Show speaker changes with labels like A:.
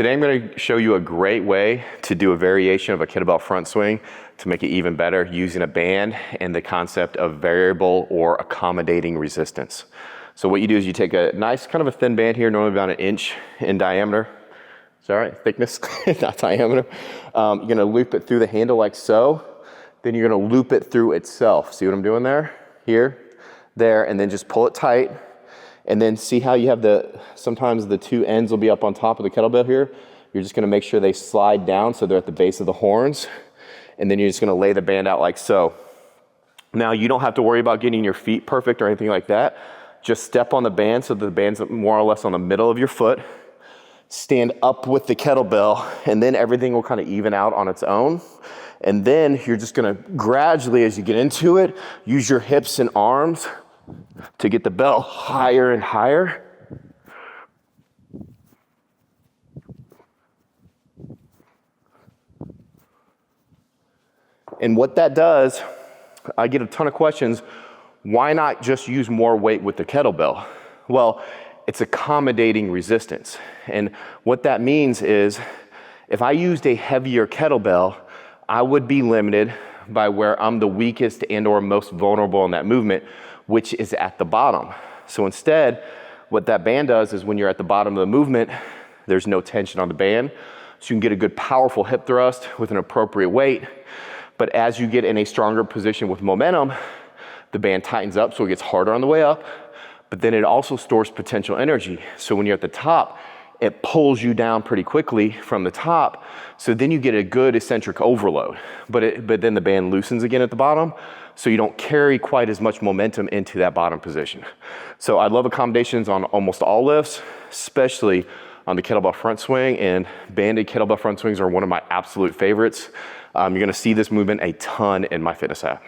A: Today I'm going to show you a great way to do a variation of a kettlebell front swing to make it even better using a band and the concept of variable or accommodating resistance. So what you do is you take a nice kind of a thin band here, normally about 1 inch in diameter. Is that right? Thickness, not diameter. You're going to loop it through the handle like so. Then you're going to loop it through itself. See what I'm doing there? Here, there, and then just pull it tight. And then see how you have sometimes the two ends will be up on top of the kettlebell here. You're just gonna make sure they slide down so they're at the base of the horns. And then you're just gonna lay the band out like so. Now you don't have to worry about getting your feet perfect or anything like that. Just step on the band so the band's more or less on the middle of your foot. Stand up with the kettlebell, and then everything will kind of even out on its own. And then you're just gonna gradually, as you get into it, use your hips and arms to get the bell higher and higher. And what that does, I get a ton of questions, why not just use more weight with the kettlebell? Well, it's accommodating resistance. And what that means is, if I used a heavier kettlebell, I would be limited by where I'm the weakest and or most vulnerable in that movement, which is at the bottom. So instead, what that band does is when you're at the bottom of the movement, there's no tension on the band. So you can get a good powerful hip thrust with an appropriate weight. But as you get in a stronger position with momentum, the band tightens up so it gets harder on the way up, but then it also stores potential energy. So when you're at the top, it pulls you down pretty quickly from the top. So then you get a good eccentric overload, but then the band loosens again at the bottom. So you don't carry quite as much momentum into that bottom position. So I love accommodations on almost all lifts, especially on the kettlebell front swing, and banded kettlebell front swings are one of my absolute favorites. You're gonna see this movement a ton in my fitness app.